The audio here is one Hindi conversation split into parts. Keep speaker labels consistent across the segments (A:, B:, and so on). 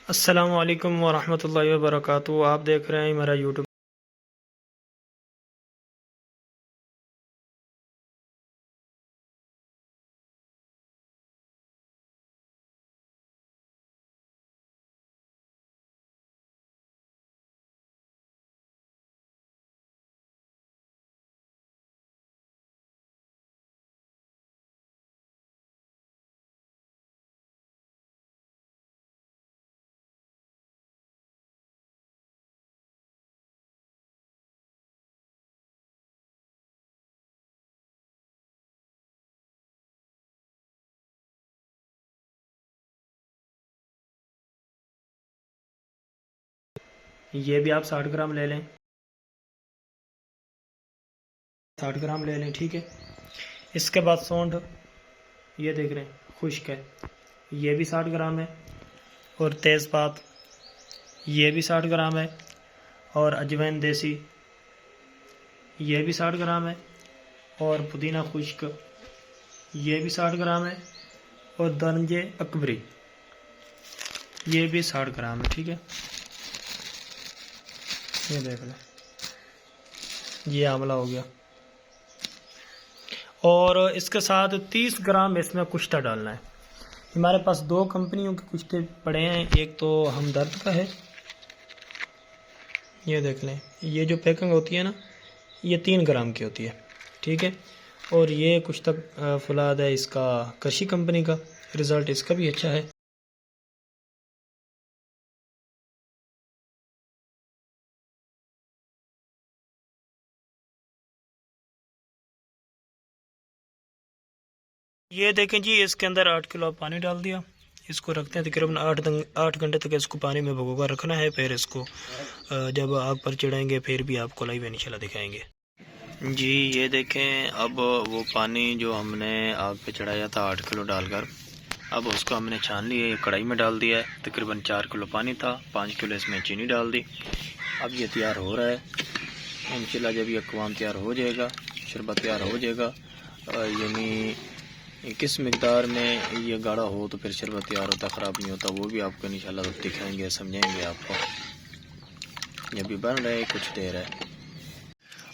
A: अस्सलामु अलैकुम वरहमतुल्लाहि वबरकातुहू। आप देख रहे हैं मेरा यूट्यूब। ये भी आप 60 ग्राम ले लें, 60 ग्राम ले लें, ठीक है। इसके बाद सौंठ, ये देख रहे हैं खुश्क है, ये भी 60 ग्राम है। और तेज़पात, ये भी 60 ग्राम है। और अजवाइन देसी, ये भी 60 ग्राम है। और पुदीना खुश्क, ये भी 60 ग्राम है। और दरंजे अकबरी, ये भी 60 ग्राम है, ठीक है। ये देख लें, ये आंवला हो गया। और इसके साथ 30 ग्राम इसमें कुश्ता डालना है। हमारे पास दो कंपनियों के कुश्ते पड़े हैं, एक तो हमदर्द का है, ये देख लें। ये जो पैकिंग होती है ना, ये 3 ग्राम की होती है, ठीक है। और ये कुश्ता फुलाद है इसका कशी कंपनी का, रिज़ल्ट इसका भी अच्छा है। ये देखें जी, इसके अंदर 8 किलो पानी डाल दिया। इसको रखते हैं तकरीबन 8 घंटे तक इसको पानी में भिगोकर रखना है। फिर इसको जब आग पर चढ़ाएंगे फिर भी आपको लाइव इंशाल्लाह दिखाएंगे जी। ये देखें, अब वो पानी जो हमने आग पे चढ़ाया था 8 किलो डालकर, अब उसको हमने छान लिया, कढ़ाई में डाल दिया है। तकरीबन 4 किलो पानी था, 5 किलो इसमें चीनी डाल दी। अब ये तैयार हो रहा है इंशाल्लाह। जब ये कवाम तैयार हो जाएगा, शरबत तैयार हो जाएगा, यानी किस मिकदार में ये गाढ़ा हो तो फिर शरबत तैयार होता, ख़राब नहीं होता, वो भी आपको इंशाल्लाह दिखाएंगे, समझाएंगे आपको। ये भी बन रहा है, कुछ देर है।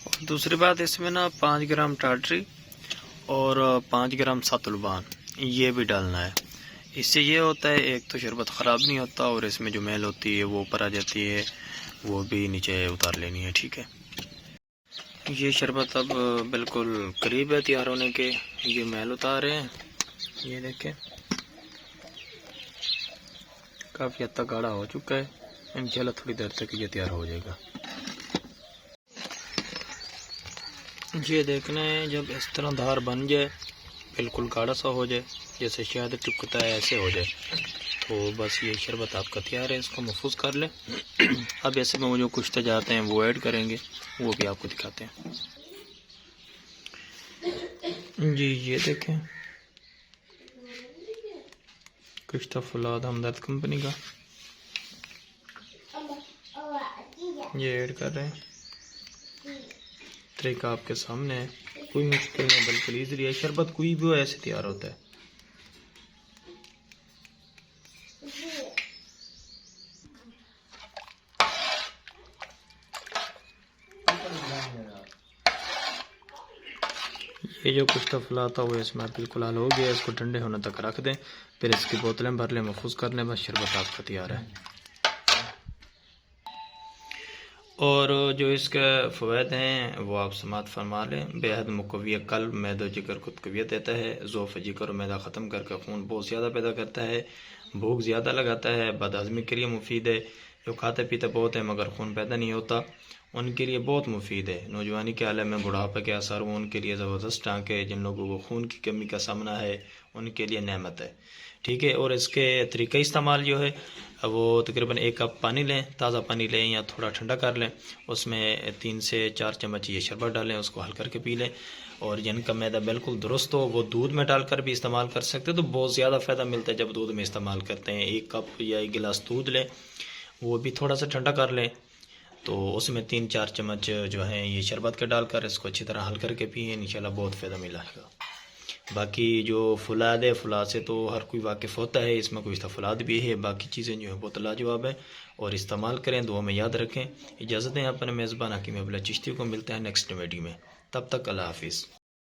A: और दूसरी बात, इसमें ना 5 ग्राम टाटरी और 5 ग्राम सतुलबान ये भी डालना है। इससे ये होता है, एक तो शरबत ख़राब नहीं होता और इसमें जो मैल होती है वो ऊपर आ जाती है, वो भी नीचे उतार लेनी है, ठीक है। ये शरबत अब बिल्कुल करीब है तैयार होने के। ये मैल उतार रहे हैं, ये देखें काफ़ी हद तक गाढ़ा हो चुका है। इंशाल्लाह थोड़ी देर तक ये तैयार हो जाएगा। ये देखना है, जब इस तरह धार बन जाए, बिल्कुल गाढ़ा सा हो जाए, जैसे शहद टुकता है ऐसे हो जाए, तो बस ये शरबत आपका तैयार है। इसको महफूज कर लें। अब ऐसे में वो जो कुश्ते जाते हैं वो ऐड करेंगे, वो भी आपको दिखाते हैं जी। ये देखें, कुश्ता फुलाद हमदर्द कंपनी का, ये ऐड कर रहे हैं। तरीका आपके सामने है, कोई मुश्किल नहीं, बिल्कुल ईज़ी है। शरबत कोई भी हो ऐसे तैयार होता है। ये जो कुश्ता फुलाता हुआ इसमें बिल्कुल हाल हो गया। इसको ठंडे होने तक रख दें, फिर इसकी बोतलें भर लें, महफूज कर लें, बस शरबत आपका तैयार है। और जो इसके फ़वाद हैं वो आप समात फरमा लें। बेहद मुकव्वी कल्ब, मैदो जिगर को तक़वियत देता है। ज़ोफ़ जिगर और मैदा ख़त्म करके खून बहुत ज़्यादा पैदा करता है, भूख ज़्यादा लगाता है, बदहज़मी के लिए मुफीद है। जो खाते पीते बहुत है मगर खून पैदा नहीं होता, उनके लिए बहुत मुफीद है। नौजवानी के आलम में बुढ़ापे के असर वो उनके लिए ज़बरदस्त टाँक है। जिन लोगों को खून की कमी का सामना है उनके लिए नेमत है, ठीक है। और इसके तरीक़े इस्तेमाल जो है वो तकरीबन 1 कप पानी लें, ताज़ा पानी लें या थोड़ा ठंडा कर लें, उसमें 3 से 4 चम्मच ये शरबत डालें, उसको हल करके पी लें। और जिनका मैदा बिल्कुल दुरुस्त हो वो दूध में डालकर भी इस्तेमाल कर सकते हैं, तो बहुत ज़्यादा फ़ायदा मिलता है जब दूध में इस्तेमाल करते हैं। 1 कप या 1 गिलास दूध लें, वो भी थोड़ा सा ठंडा कर लें, तो उसमें 3-4 चम्मच जो है ये शरबत के डालकर इसको अच्छी तरह हल करके पिए, इंशाल्लाह बहुत फ़ायदा मिलेगा। बाकी जो फुलाद है, फुलाद से तो हर कोई वाकिफ़ होता है, इसमें कोई फुलाद भी है। बाकी चीज़ें जो है बहुत लाजवाब है और इस्तेमाल करें, दुआ में याद रखें। इजाज़त दें अपने मेज़बान हकीम अब्दुल्ला चिश्ती को। मिलते हैं नेक्स्ट वीडियो में, तब तक अल्लाह हाफिज़।